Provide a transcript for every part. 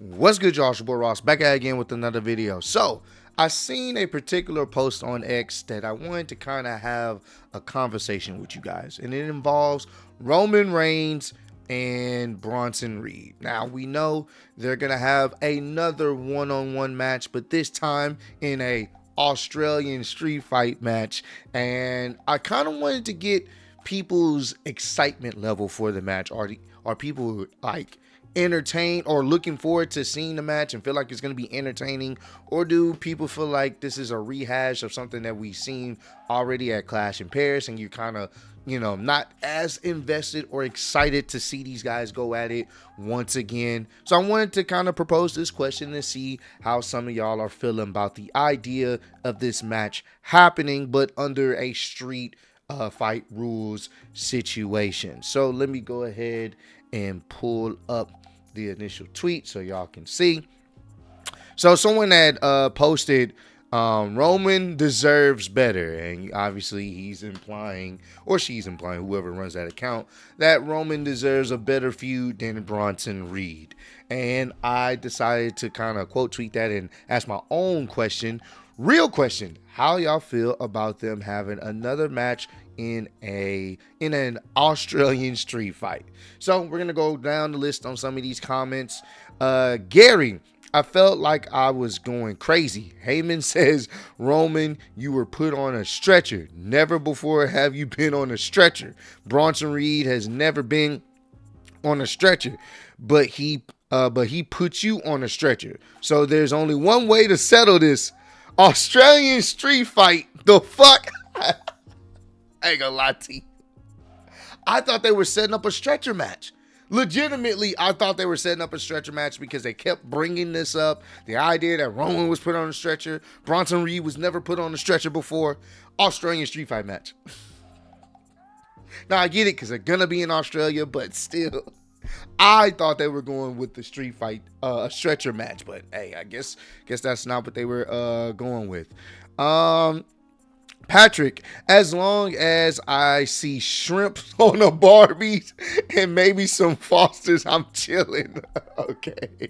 What's good, y'all? It's your boy Ross back at again with another video. So I seen a particular post on X that I wanted to kind of have a conversation with you guys, and it involves Roman Reigns and Bronson Reed. Now we know they're gonna have another one-on-one match, but this time in a Australian street fight match, and I kind of wanted to get people's excitement level for the match. Are people like entertained or looking forward to seeing the match and feel like it's going to be entertaining, or do people feel like this is a rehash of something that we've seen already at Clash in Paris, and you kind of, not as invested or excited to see these guys go at it once again? So I wanted to kind of propose this question to see how some of y'all are feeling about the idea of this match happening, but under a street fight rules situation. So let me go ahead and pull up the initial tweet so y'all can see. So someone had posted Roman deserves better, and obviously he's implying, or she's implying, whoever runs that account, that Roman deserves a better feud than Bronson Reed. And I decided to kind of quote tweet that and ask my own question, real question: how y'all feel about them having another match in an Australian street fight? So we're gonna go down the list on some of these comments. Gary, I felt like I was going crazy. Heyman says, Roman, you were put on a stretcher. Never before have you been on a stretcher. Bronson Reed has never been on a stretcher, but he put you on a stretcher. So there's only one way to settle this Australian street fight. The fuck? I ain't gonna lie to you. I thought they were setting up a stretcher match. Legitimately, I thought they were setting up a stretcher match because they kept bringing this up. The idea that Roman was put on a stretcher. Bronson Reed was never put on a stretcher before. Australian street fight match. Now, I get it because they're going to be in Australia, but still, I thought they were going with the street fight, stretcher match. But hey, I guess that's not what they were going with. Patrick, as long as I see shrimp on a Barbies and maybe some Fosters, I'm chilling. Okay.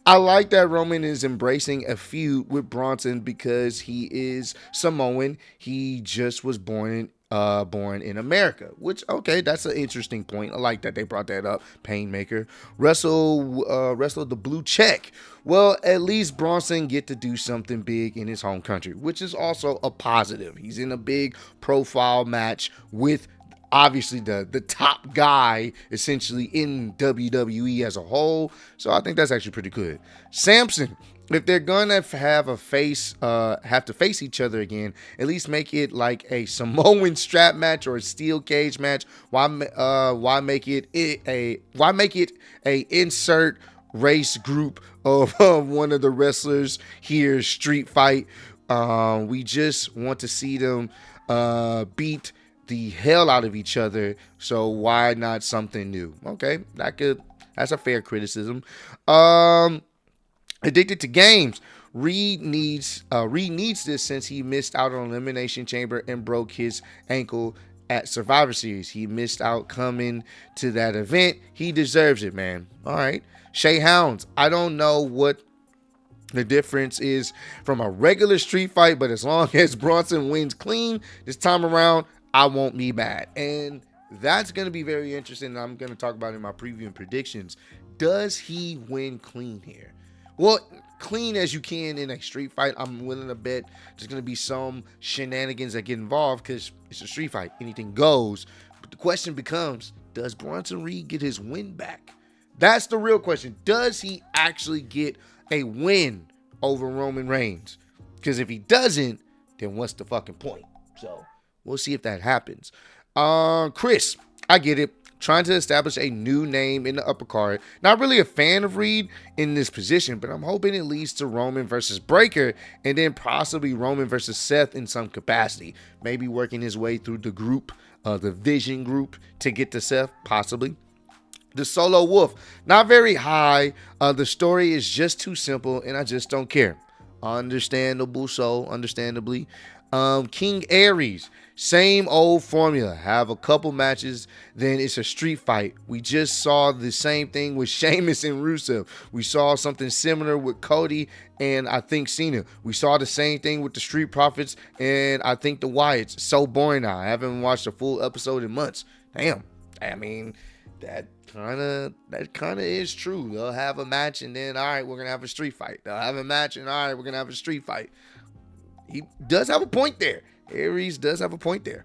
I like that Roman is embracing a feud with Bronson because he is Samoan. He just was born in America, which, okay, that's an interesting point. I like that they brought that up. Painmaker wrestled the blue check. Well, at least Bronson get to do something big in his home country, which is also a positive. He's in a big profile match with obviously the top guy essentially in WWE as a whole. So I think that's actually pretty good. Samson, if they're gonna have to face each other again, at least make it like a Samoan strap match or a steel cage match. Why make it a insert race group of one of the wrestlers here street fight? We just want to see them beat the hell out of each other, so why not something new? Okay, that's a fair criticism. Addicted to games. Reed needs this since he missed out on Elimination Chamber and broke his ankle at Survivor Series. He missed out coming to that event. He deserves it, man. All right. Shay Hounds, I don't know what the difference is from a regular street fight, but as long as Bronson wins clean this time around, I won't be mad. And that's going to be very interesting. I'm going to talk about it in my preview and predictions. Does he win clean here? Well, clean as you can in a street fight. I'm willing to bet there's going to be some shenanigans that get involved because it's a street fight. Anything goes. But the question becomes, does Bronson Reed get his win back? That's the real question. Does he actually get a win over Roman Reigns? Because if he doesn't, then what's the fucking point? So we'll see if that happens. Chris, I get it. Trying to establish a new name in the upper card. Not really a fan of Reed in this position, but I'm hoping it leads to Roman versus Breaker, and then possibly Roman versus Seth in some capacity. Maybe working his way through the group, the Vision group, to get to Seth, possibly. The Solo Wolf, not very high. The story is just too simple, and I just don't care. Understandably. King Aries, same old formula. Have a couple matches, then it's a street fight. We just saw the same thing with Sheamus and Rusev. We saw something similar with Cody and I think Cena. We saw the same thing with the Street Profits and I think the Wyatts. So boring now. I haven't watched a full episode in months. Damn. I mean, that kind of is true. They'll have a match and then all right, we're gonna have a street fight. They'll have a match and all right, we're gonna have a street fight. He does have a point there. Aries does have a point there.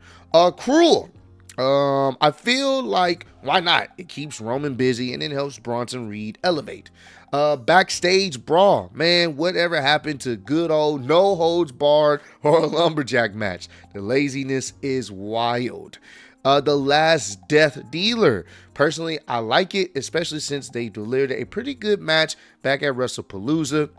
Cruel. I feel like why not? It keeps Roman busy and it helps Bronson Reed elevate. Backstage brawl. Man, whatever happened to good old no holds barred or a lumberjack match? The laziness is wild. The Last Death Dealer. Personally, I like it, especially since they delivered a pretty good match back at WrestlePalooza.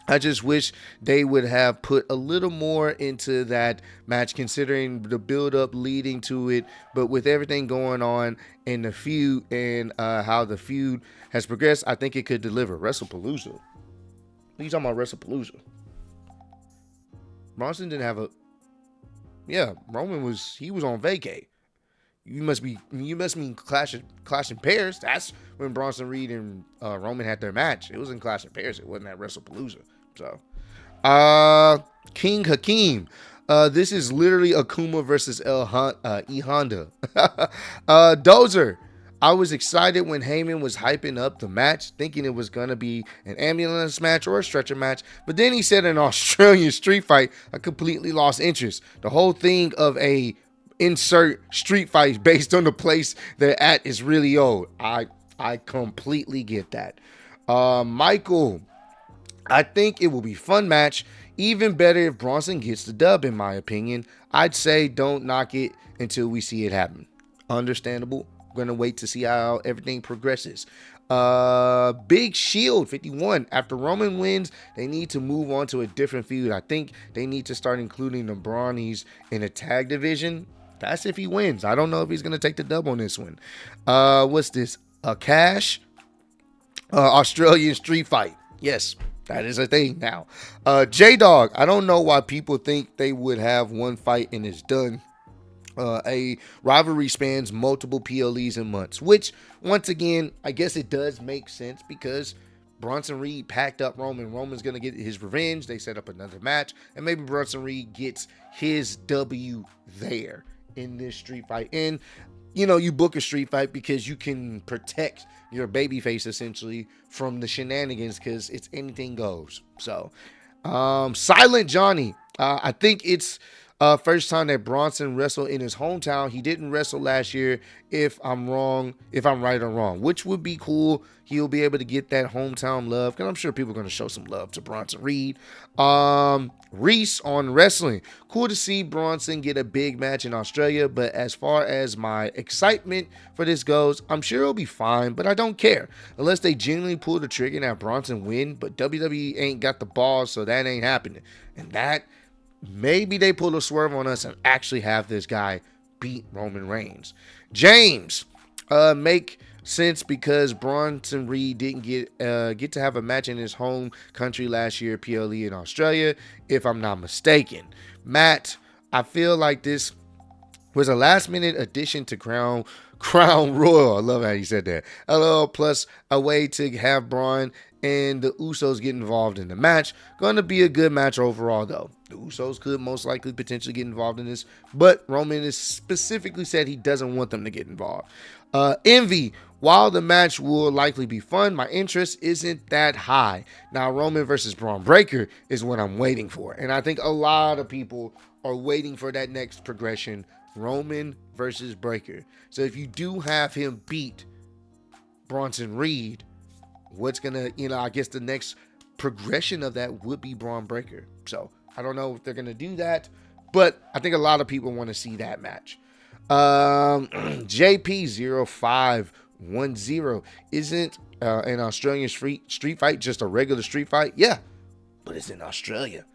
I just wish they would have put a little more into that match considering the build-up leading to it. But with everything going on in the feud and how the feud has progressed, I think it could deliver. WrestlePalooza. What are you talking about, WrestlePalooza? Bronson didn't have a... Yeah, Roman was on vacay. You must mean clashing pairs. That's when Bronson Reed and Roman had their match. It was in clashing pairs. It wasn't at WrestlePalooza. So, King Hakeem. This is literally Akuma versus E Honda. Dozer. I was excited when Heyman was hyping up the match, thinking it was gonna be an ambulance match or a stretcher match. But then he said an Australian street fight. I completely lost interest. The whole thing of a insert street fight based on the place they're at is really old. I completely get that. Michael, I think it will be a fun match. Even better if Bronson gets the dub, in my opinion. I'd say don't knock it until we see it happen. Understandable. We're gonna wait to see how everything progresses. Big Shield 51. After Roman wins, they need to move on to a different feud. I think they need to start including the Brawnies in a tag division. That's if he wins. I don't know if he's gonna take the dub on this one. What's this? Cash? Australian street fight. Yes, that is a thing now. J-Dog. I don't know why people think they would have one fight and it's done. A rivalry spans multiple PLEs in months, which once again, I guess it does make sense because Bronson Reed packed up Roman. Roman's going to get his revenge. They set up another match and maybe Bronson Reed gets his W there in this street fight. And you know, you book a street fight because you can protect your babyface essentially from the shenanigans because it's anything goes. So, Silent Johnny, I think it's first time that Bronson wrestled in his hometown. He didn't wrestle last year, if I'm right or wrong, which would be cool. He'll be able to get that hometown love because I'm sure people are going to show some love to Bronson Reed. Reese on wrestling. Cool to see Bronson get a big match in Australia, but as far as my excitement for this goes, I'm sure it'll be fine, but I don't care. Unless they genuinely pull the trigger and have Bronson win, but WWE ain't got the balls, so that ain't happening. And that, maybe they pull a swerve on us and actually have this guy beat Roman Reigns. James, make sense because Bronson Reed didn't get to have a match in his home country last year, PLE in Australia, if I'm not mistaken. Matt, I feel like this was a last-minute addition to Crown Royal. I love how you said that. LOL, plus a way to have Braun and the Usos get involved in the match. Going to be a good match overall, though. The Usos could most likely potentially get involved in this, but Roman has specifically said he doesn't want them to get involved. Envy, while the match will likely be fun, my interest isn't that high. Now, Roman versus Braun Breaker is what I'm waiting for, and I think a lot of people are waiting for that next progression, Roman versus Breaker. So if you do have him beat Bronson Reed, what's gonna, I guess the next progression of that would be Braun Breaker. So I don't know if they're gonna do that, but I think a lot of people want to see that match. JP0510, isn't an Australian street fight just a regular street fight? Yeah, but it's in Australia.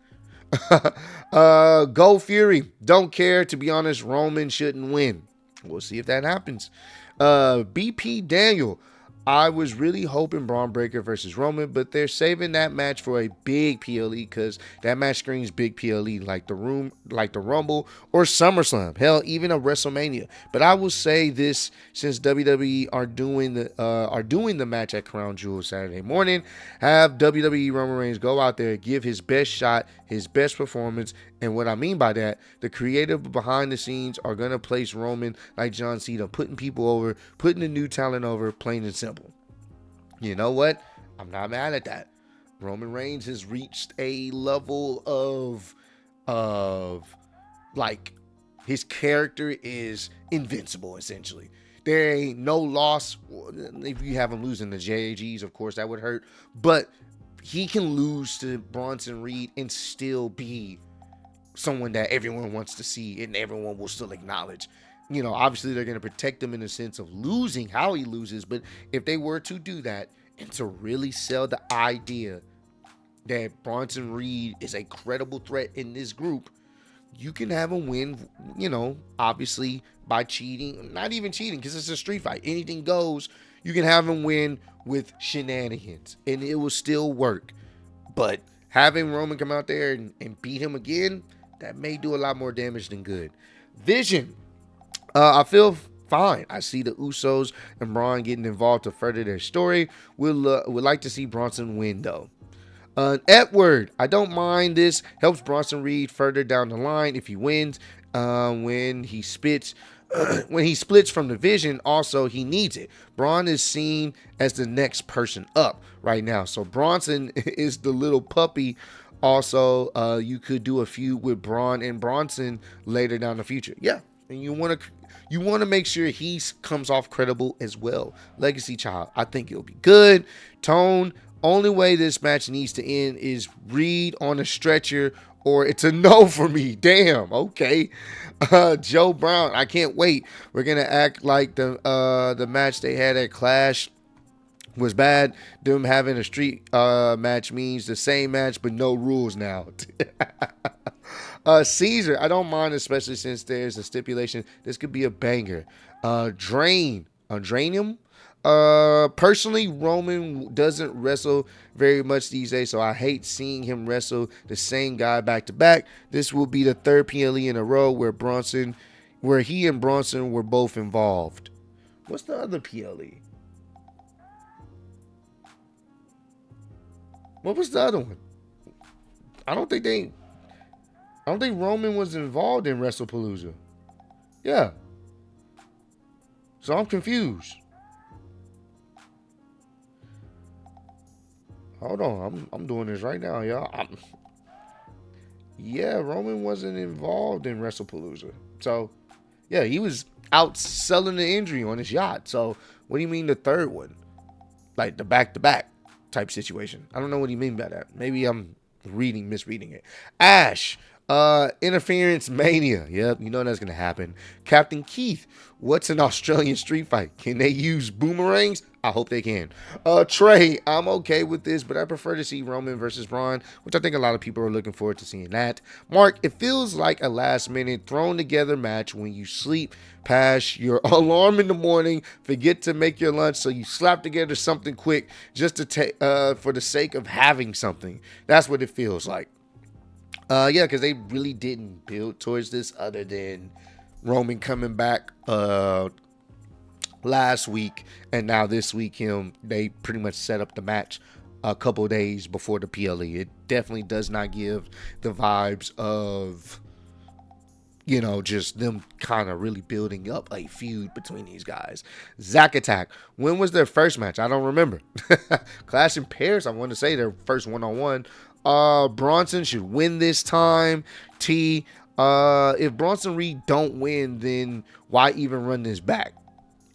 Go Fury, don't care. To be honest, Roman shouldn't win. We'll see if that happens. BP Daniel, I was really hoping Braun Breaker versus Roman, but they're saving that match for a big PLE because that match screams big PLE, like the Rumble or SummerSlam. Hell, even a WrestleMania. But I will say this: since WWE are doing the match at Crown Jewel Saturday morning, have WWE Roman Reigns go out there, give his best shot, his best performance. And what I mean by that, the creative behind the scenes are going to place Roman like John Cena, putting people over, putting the new talent over, plain and simple. You know what? I'm not mad at that. Roman Reigns has reached a level of like his character is invincible, essentially. There ain't no loss. If you have him losing the JAGs, of course, that would hurt. But he can lose to Bronson Reed and still be someone that everyone wants to see and everyone will still acknowledge. You know, obviously they're going to protect him in the sense of losing how he loses, but if they were to do that and to really sell the idea that Bronson Reed is a credible threat in this group, you can have him win, you know, obviously by cheating, not even cheating because it's a street fight. Anything goes. You can have him win with shenanigans and it will still work. But having Roman come out there and beat him again, that may do a lot more damage than good. Vision. I feel fine. I see the Usos and Braun getting involved to further their story. Would like to see Bronson win, though. Edward, I don't mind this. Helps Bronson Reed further down the line if he wins. When he splits from the Vision, also he needs it. Braun is seen as the next person up right now. So Bronson is the little puppy. Also, you could do a feud with Braun and Bronson later down the future. Yeah, and you want to make sure he comes off credible as well. Legacy child, I think it'll be good. Tone, only way this match needs to end is Reed on a stretcher or it's a no for me. Damn, okay. Joe Brown, I can't wait. We're gonna act like the match they had at Clash was bad. Them having a street match means the same match but no rules now. Caesar, I don't mind, especially since there's a stipulation. This could be a banger. Drainium. Personally, Roman doesn't wrestle very much these days, so I hate seeing him wrestle the same guy back to back. This will be the third PLE in a row where he and Bronson were both involved. What's the other PLE? What was the other one? I don't think Roman was involved in WrestlePalooza. Yeah. So I'm confused. Hold on, I'm doing this right now, y'all. Yeah, Roman wasn't involved in WrestlePalooza. So, yeah, he was out selling the injury on his yacht. So, what do you mean the third one? Like the back-to-back type situation. I don't know what you mean by that. Maybe I'm misreading it. Ash, interference mania. Yep, you know that's gonna happen. Captain Keith, what's an Australian street fight? Can they use boomerangs? I hope they can. Trey, I'm okay with this, but I prefer to see Roman versus Braun, which I think a lot of people are looking forward to seeing that. Mark, it feels like a last minute thrown together match when you sleep past your alarm in the morning, forget to make your lunch, so you slap together something quick just to for the sake of having something. That's what it feels like. Yeah, because they really didn't build towards this other than Roman coming back last week, and now this week they pretty much set up the match a couple days before the PLE. It definitely does not give the vibes of, you know, just them kind of really building up a feud between these guys. Zack Attack, when was their first match? I don't remember. Clash in Paris, I want to say their first one-on-one. Bronson should win this time. If Bronson Reed don't win, then why even run this back?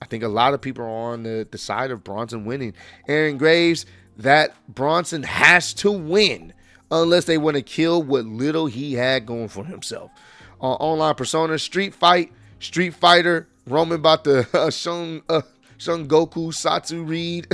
I think a lot of people are on the side of Bronson winning. Aaron Graves, that Bronson has to win unless they want to kill what little he had going for himself. Online Persona, Street Fighter, Roman about to Son Goku Satsu Reed.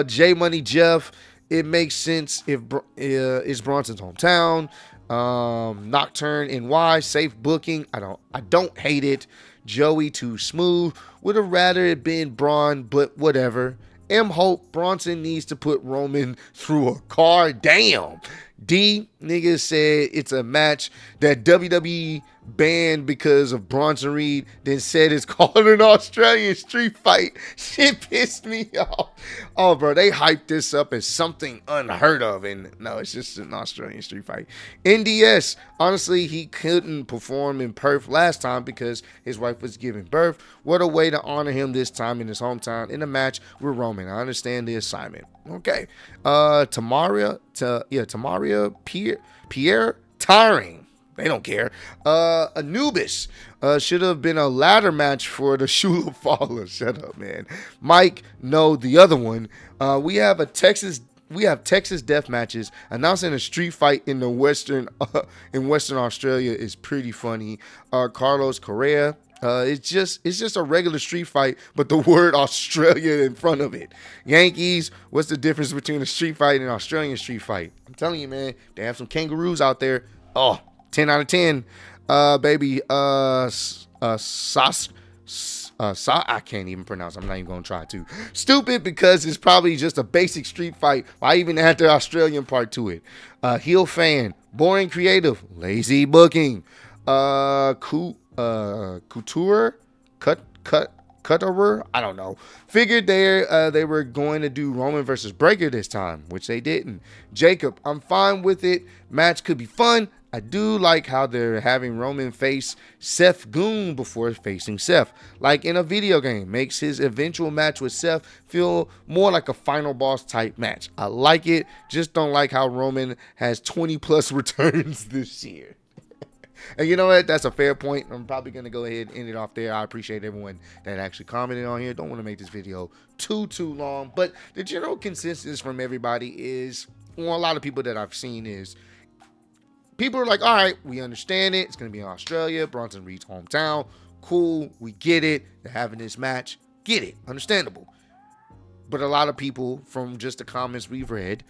J Money Jeff, it makes sense if it's Bronson's hometown. Nocturne NY, safe booking. I don't hate it. Joey too smooth. Would have rather it been Braun, but whatever. M Hope Bronson needs to put Roman through a car. Damn. D niggas said it's a match that WWE banned because of Bronson Reed, then said it's called an Australian street fight. Shit pissed me off. Oh, bro, they hyped this up as something unheard of, and no, it's just an Australian street fight. NDS, honestly, he couldn't perform in Perth last time because his wife was giving birth. What a way to honor him this time in his hometown in a match with Roman. I understand the assignment. Okay. Tamaria Pierre tiring. They don't care. Anubis should have been a ladder match for the Shula Fowler. Shut up, man. Mike, no, the other one. We have Texas death matches. Announcing a street fight in the Western Australia is pretty funny. Carlos Correa. It's just a regular street fight, but the word Australia in front of it. Yankees, what's the difference between a street fight and an Australian street fight? I'm telling you, man, they have some kangaroos out there. Oh, 10 out of 10. Baby, I can't even pronounce. I'm not even going to try to. Stupid because it's probably just a basic street fight. Why even add the Australian part to it? Heel fan, boring creative, lazy booking. Couture, Cutterer, I don't know. Figured they were going to do Roman versus Breaker this time, which they didn't. Jacob, I'm fine with it. Match could be fun. I do like how they're having Roman face Seth Goon before facing Seth. Like in a video game, makes his eventual match with Seth feel more like a final boss type match. I like it, just don't like how Roman has 20 plus returns this year. And you know what? That's a fair point. I'm probably going to go ahead and end it off there. I appreciate everyone that actually commented on here. Don't want to make this video too long. But the general consensus from everybody is, well, a lot of people that I've seen is, people are like, all right, we understand it. It's going to be in Australia. Bronson Reed's hometown. Cool. We get it. They're having this match. Get it. Understandable. But a lot of people, from just the comments we've read,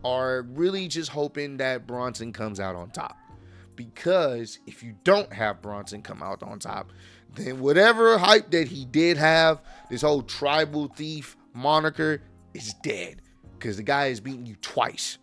are really just hoping that Bronson comes out on top. Because if you don't have Bronson come out on top, then whatever hype that he did have, this whole tribal thief moniker is dead. Because the guy has beaten you twice.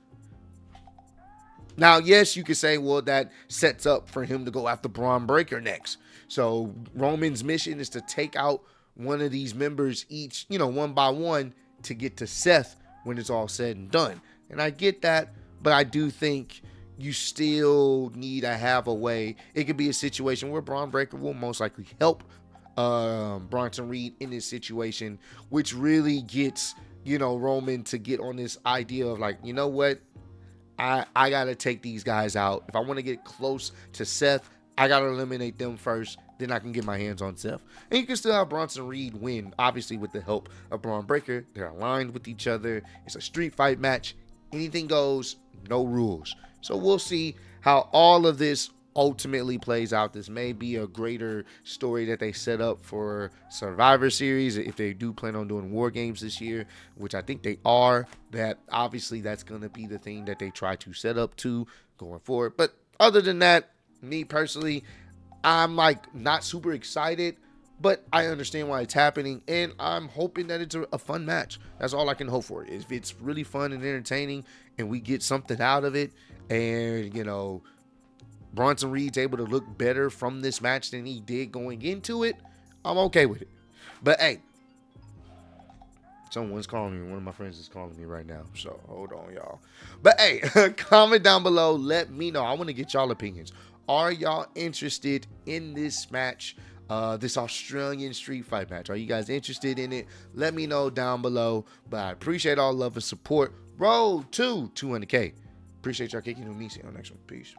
Now, yes, you could say, well, that sets up for him to go after Braun Breaker next. So Roman's mission is to take out one of these members each, one by one, to get to Seth when it's all said and done. And I get that, but I do think you still need to have a way. It could be a situation where Braun Breaker will most likely help Bronson Reed in this situation, which really gets, Roman to get on this idea of like, you know what? I got to take these guys out. If I want to get close to Seth, I got to eliminate them first. Then I can get my hands on Seth. And you can still have Bronson Reed win, obviously with the help of Braun Breaker. They're aligned with each other. It's a street fight match. Anything goes, no rules. So we'll see how all of this ultimately plays out. This may be a greater story that they set up for Survivor Series if they do plan on doing War Games this year, which I think they are. That obviously that's going to be the thing that they try to set up to going forward. But other than that, me personally, I'm like not super excited, but I understand why it's happening, and I'm hoping that it's a fun match. That's all I can hope for. If it's really fun and entertaining and we get something out of it, and Bronson Reed's able to look better from this match than he did going into it, I'm okay with it. But hey, someone's calling me. One of my friends is calling me right now. So hold on, y'all. But hey, comment down below. Let me know. I want to get y'all opinions. Are y'all interested in this match? This Australian street fight match. Are you guys interested in it? Let me know down below. But I appreciate all love and support. Road to 200K. Appreciate y'all kicking with me. See you on the next one. Peace.